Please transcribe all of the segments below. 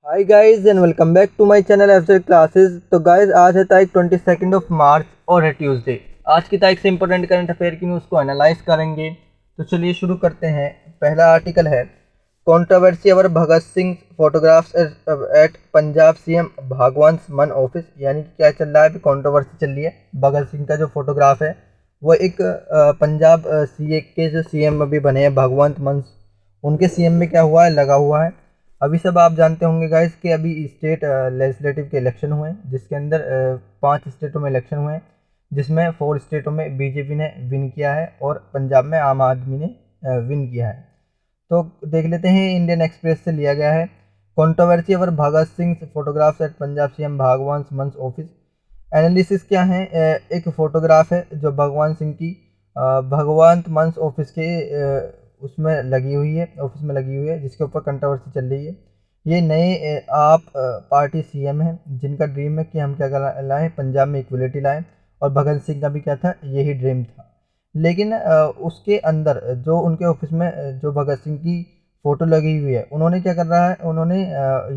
Hi guys and welcome back to my channel FZ classes. तो guys आज है तारीख 22 और है ट्यूसडे। आज की तारीख से इंपॉर्टेंट करंट अफेयर की न्यूज़ को एनालाइज करेंगे। तो चलिए शुरू करते हैं। पहला आर्टिकल है controversy over Bhagat Singh photographs at Punjab CM Bhagwant Mann office. यानी कि क्या चल रहा है, अभी कंट्रोवर्सी चल रही है। भगत सिंह का जो फोटोग्राफ है वो एक पंजाब सीए के जो सीएम अभी बने हैं भगवंत मान, उनके सीएम में क्या हुआ है, लगा हुआ है। अभी सब आप जानते होंगे गाइस कि अभी स्टेट लेजिस्लेटिव के इलेक्शन हुए हैं, जिसके अंदर 5 स्टेटों में इलेक्शन हुए हैं, जिसमें 4 स्टेटों में बीजेपी ने विन किया है और पंजाब में आम आदमी ने विन किया है। तो देख लेते हैं, इंडियन एक्सप्रेस से लिया गया है। Controversy over Bhagat Singh photographs at Punjab CM Bhagwant Mann office. Analysis क्या है, एक फोटोग्राफ है जो भगवान सिंह की भगवंत मान ऑफिस के उसमें लगी हुई है, ऑफिस में लगी हुई है, जिसके ऊपर कंट्रोवर्सी चल रही है। ये नए आप पार्टी सीएम हैं जिनका ड्रीम है कि हम क्या लाएं, पंजाब में इक्वलिटी लाएं। और भगत सिंह का भी क्या था, यही ड्रीम था। लेकिन उसके अंदर जो उनके ऑफिस में जो भगत सिंह की फ़ोटो लगी हुई है, उन्होंने क्या कर रहा है, उन्होंने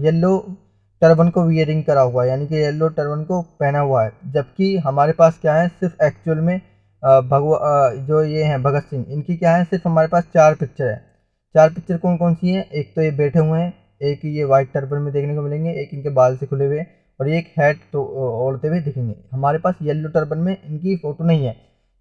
येलो टर्बन को वियरिंग करा हुआ है, यानी कि येलो टर्बन को पहना हुआ है। जबकि हमारे पास क्या है, सिर्फ एक्चुअल में जो ये हैं भगत सिंह, इनकी क्या है, सिर्फ हमारे पास 4 पिक्चर है। 4 पिक्चर कौन कौन सी हैं? एक तो ये बैठे हुए हैं, एक ये वाइट टर्बन में देखने को मिलेंगे, एक इनके बाल से खुले हुए, और एक हैट तो ओढ़ते हुए दिखेंगे। हमारे पास येलो टर्बन में इनकी फ़ोटो नहीं है।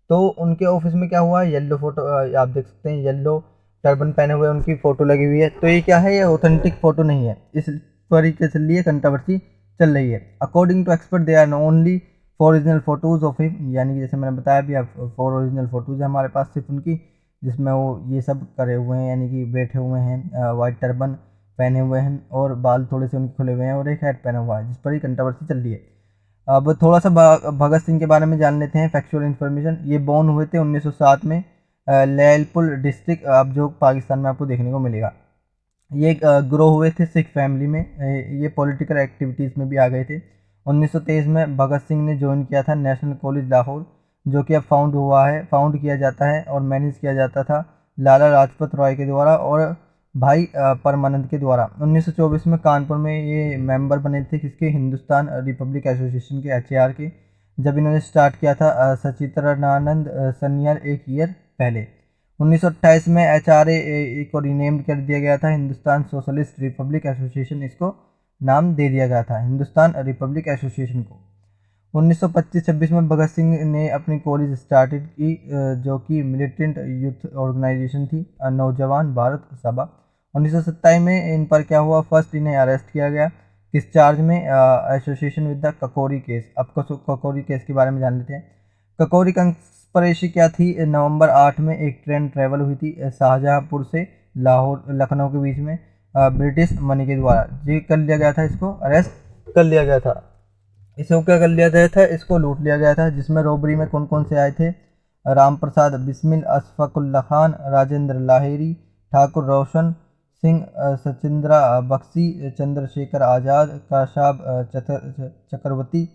तो उनके ऑफिस में क्या हुआ है, येलो फोटो आप देख सकते हैं, येलो टर्बन पहने हुए उनकी फ़ोटो लगी हुई है। तो ये क्या है, ये ऑथेंटिक फ़ोटो नहीं है। इस तरीके से लिए कंट्रोवर्सी चल रही है। According to expert they are only 4 original photos of him, यानी कि जैसे मैंने बताया भी, आप 4 ओरिजिनल फ़ोटोज़ है हमारे पास सिर्फ उनकी, जिसमें वो ये सब करे हुए हैं, यानी कि बैठे हुए हैं, वाइट टर्बन पहने हुए हैं और बाल थोड़े से उनके खुले हुए हैं, और एक हैट पहना हुआ है, जिस पर ही कंट्रोवर्सी चल रही है। अब थोड़ा सा भगत सिंह के बारे में जान लेते हैं, फैक्चुअल इन्फॉर्मेशन। ये बॉर्न हुए थे 1907 में लैलपुर डिस्ट्रिक्ट, अब जो पाकिस्तान में आपको देखने को मिलेगा। ये ग्रो हुए थे सिख फैमिली में। ये पॉलिटिकल एक्टिविटीज़ में भी आ गए थे। 1923 में भगत सिंह ने ज्वाइन किया था नेशनल कॉलेज लाहौर, जो कि अब फाउंड किया जाता है और मैनेज किया जाता था लाला लाजपत राय के द्वारा और भाई परमानंद के द्वारा। 1924 में कानपुर में ये मेंबर बने थे किसके, हिंदुस्तान रिपब्लिक एसोसिएशन के, एचएआर के, जब इन्होंने स्टार्ट किया था सचित्रानंद सन्याल एक ईयर पहले। 1928 में एचआरए को रीनेम कर दिया गया था हिंदुस्तान सोशलिस्ट रिपब्लिक एसोसिएशन, इसको नाम दे दिया गया था हिंदुस्तान रिपब्लिक एसोसिएशन को। 1925-26 में भगत सिंह ने अपनी कॉलेज स्टार्टेड की, जो कि मिलिटेंट यूथ ऑर्गेनाइजेशन थी, नौजवान भारत सभा। 1927 में इन पर क्या हुआ, फर्स्ट इन्हें अरेस्ट किया गया, किस चार्ज में, एसोसिएशन विद द ककोरी केस। अब ककोरी केस के बारे में जान लेते हैं। ककोरी कंस्पिरेसी क्या थी, नवंबर 8 में एक ट्रेन ट्रेवल हुई थी शाहजहांपुर से लाहौर लखनऊ के बीच में, ब्रिटिश मनी के द्वारा जी कर लिया गया था, इसको अरेस्ट कर लिया गया था। इसको क्या कर लिया गया था, इसको लूट लिया गया था। जिसमें रॉबरी में कौन कौन से आए थे, राम प्रसाद बिस्मिल, अशफाकुल्ला खान, राजेंद्र लाहिरी, ठाकुर रोशन सिंह, सचिंद्रा बख्शी, चंद्रशेखर आज़ाद, काशाब चक्रवर्ती,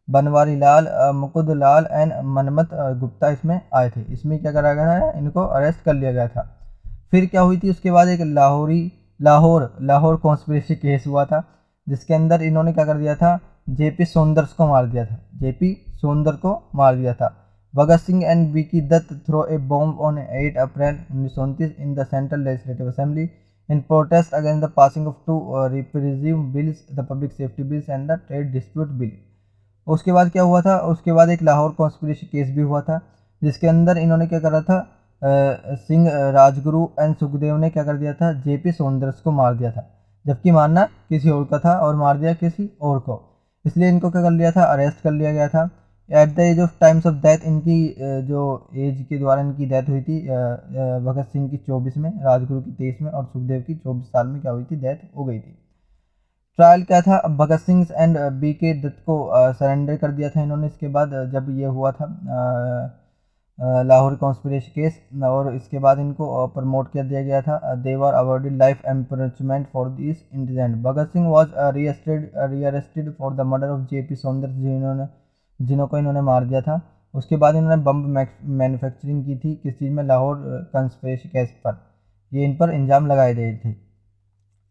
बनवारी लाल, मुकुंद लाल एंड मनमत गुप्ता इसमें आए थे। इसमें क्या करा गया है, इनको अरेस्ट कर लिया गया था। फिर क्या हुई थी, उसके बाद एक लाहौर कॉन्स्पिरेसी केस हुआ था, जिसके अंदर इन्होंने क्या कर दिया था, जेपी सौंदर्स को मार दिया था, जेपी सौंदर को मार दिया था। भगत सिंह एंड विकी Dutt throw a bomb on 8 April 1929 in the central legislative assembly in protest against the passing of 2 repressive bills, the public safety bills and the trade dispute bill. उसके बाद क्या हुआ था, उसके बाद एक लाहौर कॉन्स्पिरेसी केस भी हुआ था, जिसके अंदर इन्होंने क्या करा था, सिंह राजगुरु एंड सुखदेव ने क्या कर दिया था, जेपी सौंदर्स को मार दिया था, जबकि मारना किसी और का था और मार दिया किसी और को। इसलिए इनको क्या कर लिया था, अरेस्ट कर लिया गया था। At the age of times of death, इनकी जो एज के द्वारा इनकी डेथ हुई थी, भगत सिंह की 24 में, राजगुरु की 23 में और सुखदेव की 24 साल में क्या हुई थी, डेथ हो गई थी। ट्रायल क्या था, भगत सिंह एंड बी के दत्त को सरेंडर कर दिया था इन्होंने। इसके बाद जब ये हुआ था लाहौर कॉन्स्पिरेसी केस, और इसके बाद इनको प्रमोट कर दिया गया था। They were awarded life imprisonment for this incident. Bhagat Singh was rearrested for the murder of J P Saunders, जिनको इन्होंने मार दिया था। उसके बाद इन्होंने बम मैन्युफैक्चरिंग की थी, किस चीज़ में, लाहौर कॉन्स्पिरेसी केस पर। ये इन पर इल्ज़ाम लगाए गए थे।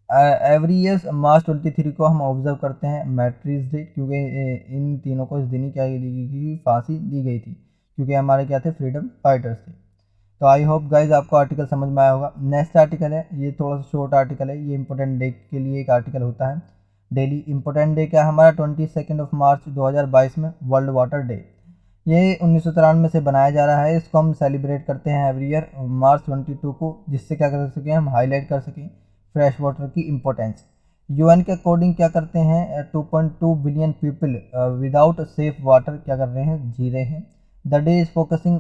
एवरी ईयर मार्च 23 को हम ऑब्जर्व करते हैं मैट्रिस डे, क्योंकि इन तीनों को इस दिन ही क्या की फांसी दी गई थी, क्योंकि हमारे क्या थे, फ्रीडम फाइटर्स थे। तो आई होप गाइज आपको आर्टिकल समझ में आया होगा। नेक्स्ट आर्टिकल है, ये थोड़ा सा शॉर्ट आर्टिकल है, ये इंपॉर्टेंट डे के लिए एक आर्टिकल होता है डेली। इंपॉर्टेंट डे क्या है हमारा, 22 मार्च 2022 में वर्ल्ड वाटर डे। ये 1993 से बनाया जा रहा है, इसको हम सेलिब्रेट करते हैं एवरी ईयर मार्च 22 को, जिससे क्या कर सकें, हम हाईलाइट कर सकें फ्रेश वाटर की इम्पोर्टेंस। यूएन के अकॉर्डिंग क्या करते हैं, 2.2 billion people without safe water क्या कर रहे हैं, जी रहे हैं। The day is focusing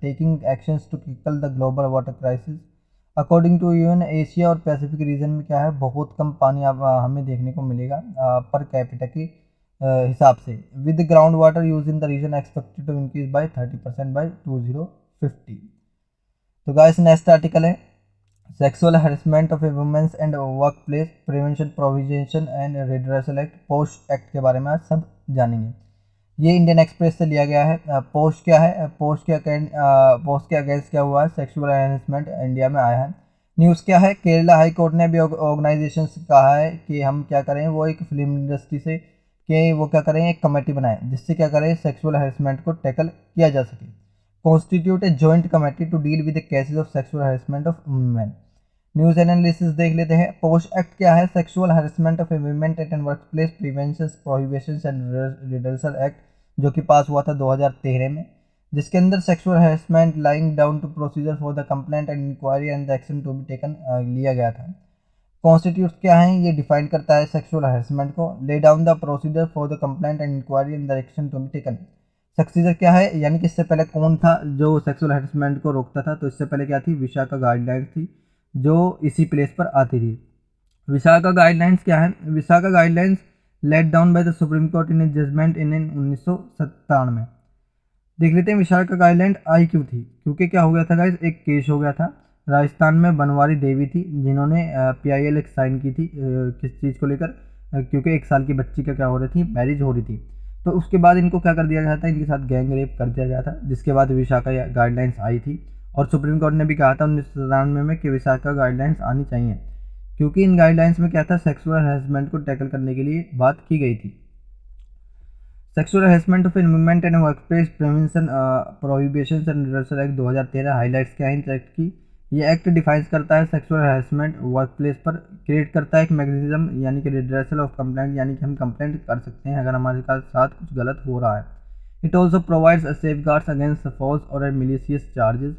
taking actions to tackle the global water crisis. According to UN Asia और पैसिफिक रीजन में क्या है, बहुत कम पानी अब हमें देखने को मिलेगा पर कैपिटा के हिसाब से। With ground water use in the region expected to increase by 30% by 2050। तो गाइस नेक्स्ट आर्टिकल है sexual harassment of a women's and workplace prevention provision and redressal act, post act के बारे में आज सब जानेंगे। ये इंडियन एक्सप्रेस से लिया गया है। पोस्ट क्या है, पोस्ट के अगेंस्ट क्या हुआ है, सेक्सुअल हरेसमेंट इंडिया में आया है। न्यूज़ क्या है, केरला हाई कोर्ट ने भी ऑर्गेनाइजेशन से कहा है कि हम क्या करें, वो एक फिल्म इंडस्ट्री से कि वो क्या करें, एक कमेटी बनाएं जिससे क्या करें, सेक्सुअल हरेसमेंट को टैकल किया जा सके। Constitute a joint committee to deal with the cases of sexual harassment of women. News analysis देख लेते हैं। पोस्ट एक्ट क्या है, sexual harassment of a women at an workplace prevention prohibition and redressal act, जो कि pass हुआ था 2013 में, जिसके अंदर sexual harassment laying down to procedure for the complaint and inquiry and the action to be taken लिया गया था। कॉन्स्टिट्यूट क्या है, ये डिफाइन करता है सेक्सुअल हरेसमेंट को, lay down the procedure for the complaint and inquiry and the action to be taken. सक्सीजर क्या है, यानी कि इससे पहले कौन था जो सेक्सुअल हरेसमेंट को रोकता था, तो इससे पहले क्या थी, विशाखा गाइडलाइंस थी जो इसी प्लेस पर आती थी। विशाखा गाइडलाइंस क्या है, Vishakha guidelines laid down by the supreme court in judgment in 1997। देख लेते हैं विशाखा गाइडलाइंस आई क्यों थी, क्योंकि क्या हो गया था गाइस, एक केस हो गया था राजस्थान में। बनवारी देवी थी जिन्होंने PIL एक साइन की थी किस चीज़ को लेकर, क्योंकि 1 साल की बच्ची का क्या हो रही थी, मैरिज हो रही थी। तो उसके बाद इनको क्या कर दिया गया था, इनके साथ गैंग रेप कर दिया गया था, जिसके बाद विशाखा गाइडलाइंस आई थी। और सुप्रीम कोर्ट ने भी कहा था 1997 में कि विशाखा गाइडलाइंस आनी चाहिए, क्योंकि इन गाइडलाइंस में क्या था, सेक्सुअल हरेसमेंट को टैकल करने के लिए बात की गई थी। Sexual harassment of women and workplace prevention prohibition and redressal act 2013 highlights क्या है इस एक्ट की। ये एक्ट डिफाइंस करता है सेक्सुअल हरेसमेंट वर्कप्लेस पर, क्रिएट करता है एक मैकेनिज्म यानी कि रिड्रेसल ऑफ कंप्लेंट, यानी कि हम कंप्लेंट कर सकते हैं अगर हमारे साथ कुछ गलत हो रहा है। It also provides safeguards against false और मिलीशियस चार्जेस।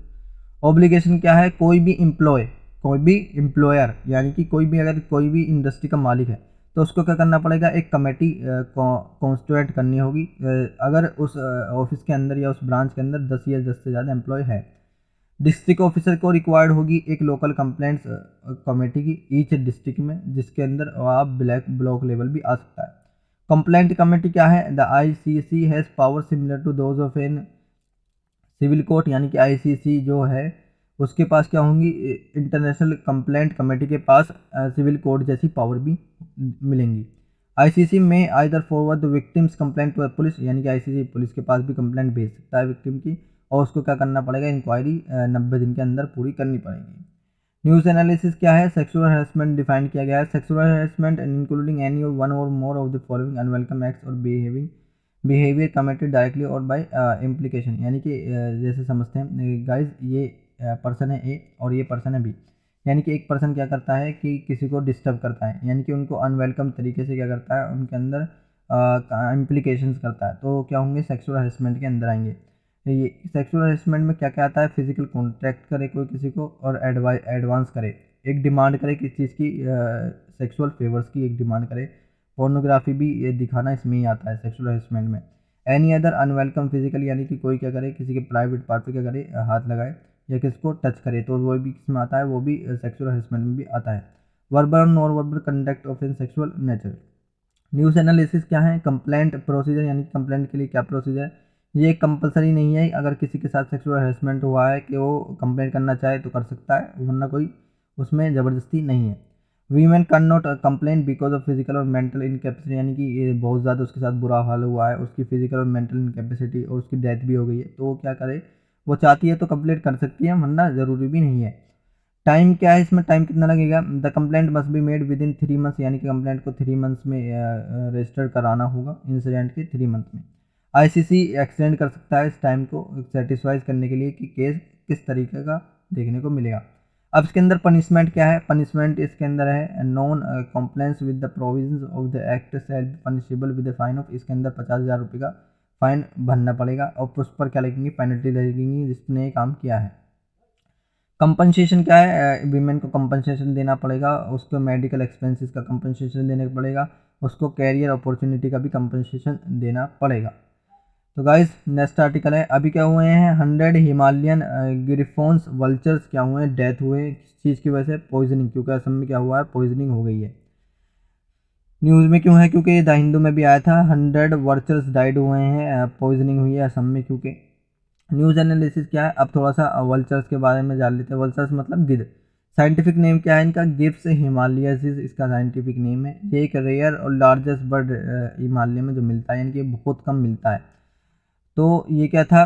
ऑब्लिगेशन क्या है, कोई भी एम्प्लॉयर यानी कि अगर कोई भी इंडस्ट्री का मालिक है तो उसको क्या करना पड़ेगा, एक कमेटी कॉन्स्टिट्यूट करनी होगी अगर उस ऑफिस के अंदर या उस ब्रांच के अंदर 10 या 10 से ज़्यादा एम्प्लॉय है। डिस्ट्रिक्ट ऑफिसर को रिक्वायर्ड होगी एक लोकल कंप्लेंट्स कमेटी की ईच डिस्ट्रिक्ट में, जिसके अंदर आप ब्लॉक लेवल भी आ सकता है। कंप्लेंट कमेटी क्या है, the ICC has power similar to those of an civil court, यानी कि ICC जो है उसके पास क्या होंगी, इंटरनेशनल कंप्लेंट कमेटी के पास सिविल कोर्ट जैसी पावर भी मिलेंगी। ICC में either forward the victim's complaint to police, यानी कि ICC पुलिस के पास भी कंप्लेंट भेज सकता है विक्टिम की, और उसको क्या करना पड़ेगा, इंक्वायरी 90 दिन के अंदर पूरी करनी पड़ेगी। न्यूज़ एनालिसिस क्या है, सेक्सुअल हरेसमेंट डिफाइन किया गया है। Sexual harassment including any one or more of the following unwelcome acts or behaviour committed directly or by implication, यानी कि जैसे समझते हैं गाइज, ये पर्सन है ए और ये पर्सन है बी, यानी कि एक पर्सन क्या करता है कि किसी को डिस्टर्ब करता है, यानी कि उनको अनवेलकम तरीके से क्या करता है, उनके अंदर इम्प्लीकेशंस करता है, तो क्या होंगे, सेक्सुअल हरेसमेंट के अंदर आएंगे। ये सेक्सुअल हरेसमेंट में क्या क्या आता है, फिजिकल कॉन्टैक्ट करे कोई किसी को और एडवांस करे, एक डिमांड करे किस चीज़ की, सेक्सुअल फेवर्स की एक डिमांड करे। पोर्नोग्राफी भी ये दिखाना इसमें ही आता है सेक्सुअल हरेसमेंट में। एनी अदर अनवेलकम फिजिकल, यानी कि कोई क्या करे, किसी के प्राइवेट पार्ट पे क्या करे, हाथ लगाए या किसको टच करे, तो वो भी किसमें आता है, वो भी सेक्सुअल हरेसमेंट में भी आता है। वर्बल और non verbal conduct of in sexual nature. News analysis क्या है, कंप्लेंट प्रोसीजर, यानी कंप्लेंट के लिए क्या प्रोसीजर, ये कंपलसरी नहीं है, अगर किसी के साथ सेक्सुअल हरेसमेंट हुआ है कि वो कंप्लेंट करना चाहे तो कर सकता है, वरना कोई उसमें ज़बरदस्ती नहीं है। Women can not complain because of physical और मेंटल इनकेपेसिटी, यानी कि ये बहुत ज़्यादा उसके साथ बुरा हाल हुआ है, उसकी फिजिकल और मेंटल इनकेपेसिटी और उसकी डेथ भी हो गई है, तो वो क्या करे, वो चाहती है तो कंप्लेंट कर सकती है, वरना ज़रूरी भी नहीं है। टाइम क्या है इसमें, टाइम कितना लगेगा, the complaint must be made with in 3 months, यानी कि कंप्लेंट को 3 मंथ्स में रजिस्टर कराना होगा, इंसिडेंट के 3 मंथ में। आईसीसी एक्सटेंड कर सकता है इस टाइम को सेटिस्फाइज करने के लिए कि केस किस तरीके का देखने को मिलेगा। अब इसके अंदर पनिशमेंट क्या है, पनिशमेंट इसके अंदर है non compliance with the provisions of the act shall be punishable with the fine of, इसके अंदर 50,000 रुपये का फाइन भरना पड़ेगा और उस पर क्या लगेंगी, पेनल्टी लगेंगी जिसने ये काम किया है। कंपनसेशन क्या है, वीमेन को कंपनसेशन देना पड़ेगा, उसको मेडिकल एक्सपेंसेस का कंपनसेशन देना पड़ेगा, उसको कैरियर अपॉर्चुनिटी का भी कंपनसेशन देना पड़ेगा। तो गाइस नेक्स्ट आर्टिकल है, अभी क्या हुए हैं 100 हिमालयन गिरिफॉन्स वल्चर्स क्या हुए हैं, डेथ हुए, किस चीज़ की वजह से, पॉइजनिंग, क्योंकि असम में क्या हुआ है, पॉइजनिंग हो गई है। न्यूज़ में क्यों है, क्योंकि द हिंदू में भी आया था 100 वर्चर्स डाइड हुए हैं, पॉइजनिंग हुई है असम में। क्योंकि न्यूज़ एनालिसिस क्या है, अब थोड़ा सा वल्चर्स के बारे में जान लेते हैं। वल्चर्स मतलब गिद्ध। साइंटिफिक नेम क्या है इनका, गिब्स हिमालयसिस इसका साइंटिफिक नेम है। ये एक रेयर और लार्जेस्ट बर्ड हिमालय में जो मिलता है, यानी कि बहुत कम मिलता है। तो ये क्या था,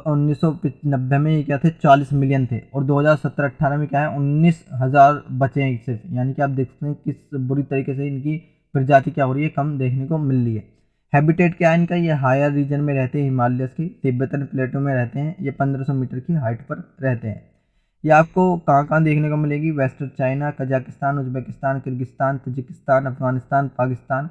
1990 में ये क्या थे, 40 मिलियन थे, और 2017-18 में क्या है 19,000 बचे हैं सिर्फ, यानी कि आप देख सकते हैं किस बुरी तरीके से इनकी प्रजाति क्या हो रही है, कम देखने को मिल रही है। हैबिटेट क्या है इनका, ये हायर रीजन में रहते हैं, हिमालयस की तिब्बतन प्लेटो में रहते हैं, ये 1500 मीटर की हाइट पर रहते हैं। ये आपको कहाँ कहाँ देखने को मिलेगी, western China, Kazakhstan, Uzbekistan, Kyrgyzstan, Tajikistan, Afghanistan, Pakistan,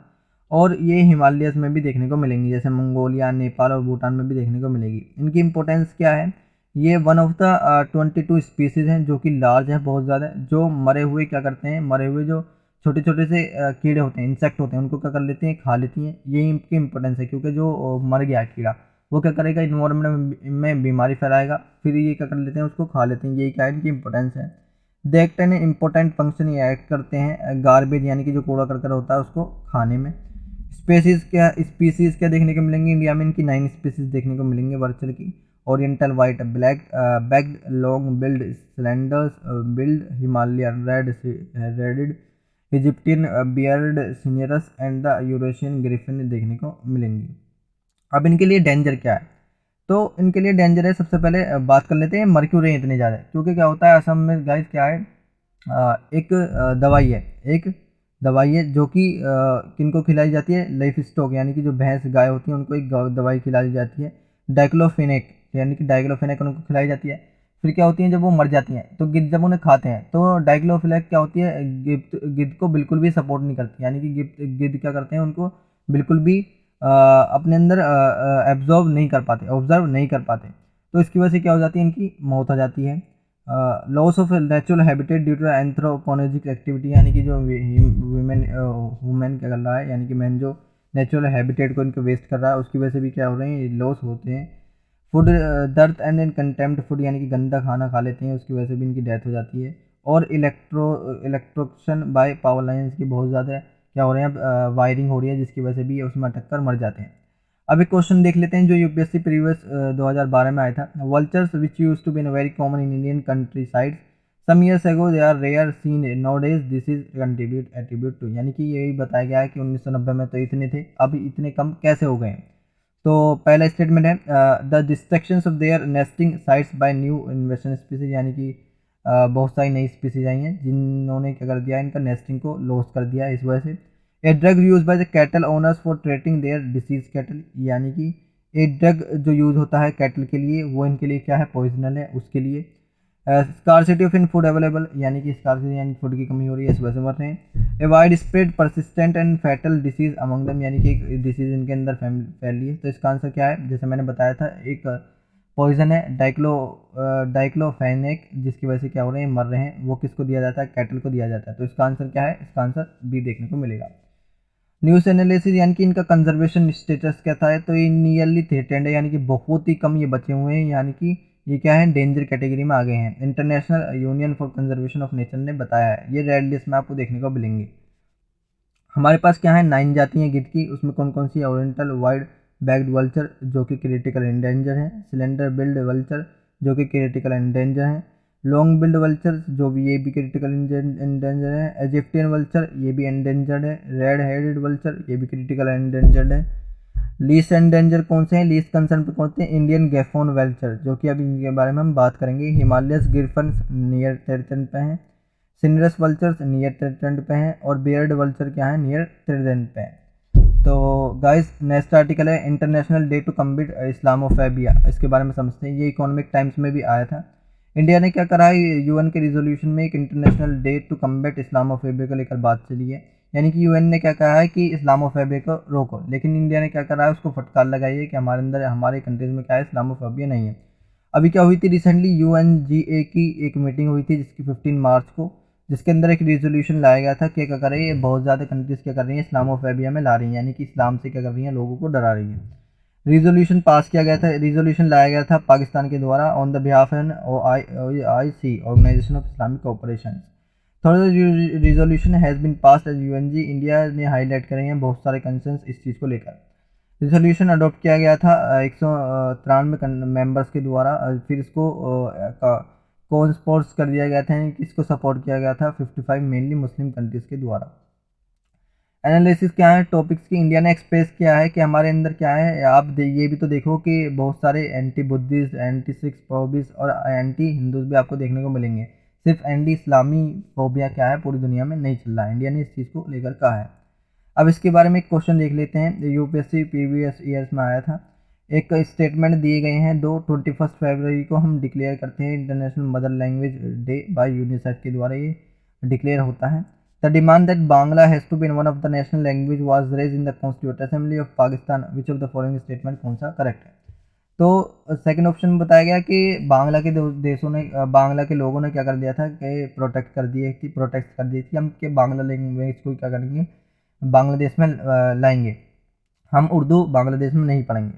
और ये हिमालयस में भी देखने को मिलेंगी, जैसे मंगोलिया, नेपाल और भूटान में भी देखने को मिलेगी। इनकी इंपॉर्टेंस क्या है, ये वन ऑफ द 22 स्पीसीज हैं जो कि लार्ज है बहुत ज़्यादा, जो मरे हुए क्या करते हैं, मरे हुए जो छोटे छोटे से कीड़े होते हैं, इंसेक्ट होते हैं, उनको क्या कर लेती हैं, खा लेती हैं। ये इनकी इंपॉर्टेंस है, क्योंकि जो मर गया कीड़ा वो क्या करेगा, इन्वायरमेंट में बीमारी फैलाएगा, फिर ये क्या कर लेते हैं, उसको खा लेते हैं। यही क्या है इनकी इंपॉर्टेंस है। They act an important function, ये एक्ट करते हैं गार्बेज यानी कि जो कूड़ा करकट होता है उसको खाने में। स्पीसीज क्या देखने को मिलेंगी इंडिया में, इनकी 9 स्पीसीज देखने को मिलेंगी वर्चल की। Oriental white black backed long billed slenders billed Himalayan redheaded Egyptian bearded cinereous and the Eurasian griffon देखने को मिलेंगी। अब इनके लिए डेंजर क्या है, तो इनके लिए डेंजर है, सबसे पहले बात कर लेते हैं मर्क्यूरी इतने ज़्यादा, क्योंकि क्या होता है असम में गाइस क्या है, एक दवाई है, एक दवाई है जो कि किनको खिलाई जाती है, लाइफ स्टॉक यानी कि जो भैंस गाय होती है उनको एक दवाई खिलाई जाती है, डाइक्लोफेनेक, यानी कि डाइक्लोफेनेक उनको खिलाई जाती है। फिर क्या होती है, जब वो मर जाती हैं तो गिद्ध जब उन्हें खाते हैं तो डाइक्लोफेनेक क्या होती है, गिद्ध को बिल्कुल भी सपोर्ट नहीं करती, यानी कि गिद्ध क्या करते हैं, उनको बिल्कुल भी अपने अंदर एब्जॉर्व नहीं कर पाते, ऑब्जर्व नहीं कर पाते। तो इसकी वजह से क्या हो जाती है, इनकी मौत हो जाती है। Loss of natural habitat due to anthropogenic activity, यानी कि जो वुमेन क्या कर रहा है, यानी कि मैन जो नेचुरल हैबिटेट को इनको वेस्ट कर रहा है, उसकी वजह से भी क्या हो रहे हैं, लॉस होते हैं। फूड दर्द एंड इन कंटेम्प्ट फूड, यानी कि गंदा खाना खा लेते हैं, उसकी वजह से भी इनकी डेथ हो जाती है। और इलेक्ट्रोक्शन बाय पावर लाइन्स की बहुत ज़्यादा क्या हो रहे हैं, वायरिंग हो रही है, जिसकी वजह से भी उसमें अटक कर मर जाते हैं। अब एक क्वेश्चन देख लेते हैं जो यूपीएससी प्रीवियस 2012 में आया था। Vultures which use to be very common in Indian country sides some years ago they are rare seen nowadays this is attribute to, यानी कि यही बताया गया है कि 1990 में तो इतने थे, अब इतने कम कैसे हो गए। तो पहला स्टेटमेंट है the destructions of their nesting sites by new invasive species, यानी कि बहुत सारी नई स्पीसीज आई हैं जिन्होंने क्या कर दिया, इनका नेस्टिंग को लॉस कर दिया इस वजह से। A drug use by the cattle owners for treating their disease cattle, यानी कि एक ड्रग जो यूज़ होता है कैटल के लिए वो इनके लिए क्या है, पॉइजनल है उसके लिए। Scarcity of in food available, यानी कि स्कारसिटी यानी फूड की कमी हो रही है, इस वजह से मर रहे हैं। A wide spread persistent and fatal disease among दम, यानी कि एक डिसीज इनके अंदर फैली है। तो इसका आंसर क्या है, जैसे मैंने बताया था एक पॉइजन है डाइक्लोफेनेक, जिसकी वजह से क्या हो रहे हैं, मर रहे हैं। वो किसको दिया जाता है, कैटल को दिया जाता है। तो इसका आंसर क्या है, इसका आंसर बी देखने को मिलेगा। न्यूज़ एनालिसिस, यानी कि इनका कंजर्वेशन स्टेटस क्या था, तो ये नियरली थ्रेटेंड है, यानी कि बहुत ही कम ये बचे हुए हैं, यानी कि ये क्या है, डेंजर कैटेगरी में आ गए हैं। International union for conservation of nature ने बताया है, ये रेड लिस्ट में आपको देखने को मिलेंगे। हमारे पास क्या है 9 जाति हैं गिद्ध की, उसमें कौन कौन सी है, ओरिएंटल वाइड बैग्ड वल्चर जो कि क्रिटिकल एंडेंजर है, सिलेंडर बिल्ड वल्चर जो कि क्रिटिकल एंडेंजर है, लॉन्ग बिल्ड वल्चर जो भी ये भी क्रिटिकल एंडेंजर है, इजिप्टियन वल्चर ये भी एंडेंजर्ड है, रेड हेडेड वल्चर ये भी क्रिटिकल एंडेंजर्ड है, लीस्ट एंडेंजर कौन से हैं, लीस्ट कंसर्न पे कौन से हैं, इंडियन गेफोन वेल्चर, जो कि अभी इनके बारे में हम बात करेंगे। हिमालयस गिरफन्स नियर ट्रिडेंट पे हैं, सिनरस वल्चर्स नियर ट्रिडेंट पे हैं, और बियर्ड वल्चर क्या है, नियर ट्रिडेंट पे हैं। तो गाइस नेक्स्ट आर्टिकल है इंटरनेशनल डे टू कम्बिट इस्लामोफोबिया, इसके बारे में समझते हैं। ये इकोनॉमिक टाइम्स में भी आया था। इंडिया ने क्या करा है, यूएन के रिजोल्यूशन में एक international day to combat Islamophobia को लेकर बात चली है। यानी कि यूएन ने क्या कहा है कि इस्लामोफोबिया को रोको, लेकिन इंडिया ने क्या करा है, उसको फटकार लगाई है कि हमारे अंदर हमारे कंट्रीज में क्या है, इस्लामोफोबिया नहीं है। अभी क्या हुई थी रिसेंटली, यूएनजीए की एक मीटिंग हुई थी जिसकी 15 मार्च को, जिसके अंदर एक रिजोल्यूशन लाया गया था कि क्या कर रही है, बहुत ज़्यादा कंट्रीज क्या कर रही है, इस्लामोफोबिया में ला रही हैं, यानी कि इस्लाम से क्या कर रही हैं, लोगों को डरा रही है। रिजोल्यूशन पास किया गया था, रिजोल्यूशन लाया गया था पाकिस्तान के द्वारा on the behalf an OIC organisation of Islamic cooperation. Third resolution has been passed as UNG, India ने हाईलाइट करे हैं बहुत सारे कंसर्न्स इस चीज़ को लेकर। रिजोल्यूशन अडॉप्ट किया गया था 193 मेंबर्स के द्वारा, फिर इसको कॉन्स्पोर्स कर दिया गया था, यानी कि इसको सपोर्ट किया गया था 55 मेनली मुस्लिम कंट्रीज़ के द्वारा। एनालिसिस क्या है टॉपिक्स की, इंडिया ने एक्सप्रेस किया है कि हमारे अंदर क्या है, आप ये भी तो देखो कि बहुत सारे एंटी बुद्धिस्ट, एंटी सिख फोबिस और एंटी हिंदूज भी आपको देखने को मिलेंगे। सिर्फ एंटी इस्लामी फोबिया क्या है, पूरी दुनिया में नहीं चल रहा है, इंडिया ने इस चीज़ को लेकर कहा है। अब इसके बारे में एक क्वेश्चन देख लेते हैं, यूपीएससी प्रीवियस ईयर्स में आया था। एक स्टेटमेंट दिए गए हैं, 21 फरवरी को हम डिक्लेयर करते हैं international mother language day by UNICEF के द्वारा, ये डिक्लेयर होता है। The demand that Bangla has to be one of the national language was raised in the Constituent Assembly of Pakistan. Which of the following statement कौन सा correct है? तो second option में बताया गया कि बांग्ला के देशों ने, बांग्ला के लोगों ने क्या कर दिया था कि प्रोटेक्ट कर दी थी हम कि बांग्ला लैंग्वेज को क्या करेंगे, बांग्लादेश में लाएंगे, हम उर्दू बांग्लादेश में नहीं पढ़ेंगे।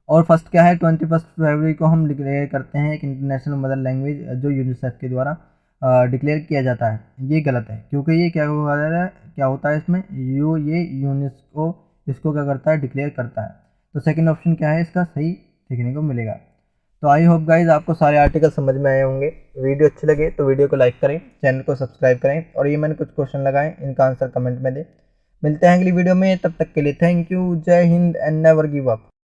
और फर्स्ट क्या है, 21 फरवरी को हम डिक्लेयर करते हैं एक इंटरनेशनल मदर लैंग्वेज जो यूनिसेफ के द्वारा डिक्लेयर किया जाता है। ये गलत है, क्योंकि ये क्या होता है इसमें, ये यूनेस्को इसको क्या करता है, डिक्लेयर करता है। तो सेकंड ऑप्शन क्या है इसका सही देखने को मिलेगा। तो आई होप गाइज आपको सारे आर्टिकल समझ में आए होंगे। वीडियो अच्छे लगे तो वीडियो को लाइक करें, चैनल को सब्सक्राइब करें, और ये मैंने कुछ क्वेश्चन लगाए, इनका आंसर कमेंट में दें। मिलते हैं अगली वीडियो में, तब तक के लिए थैंक यू, जय Hind and never give up.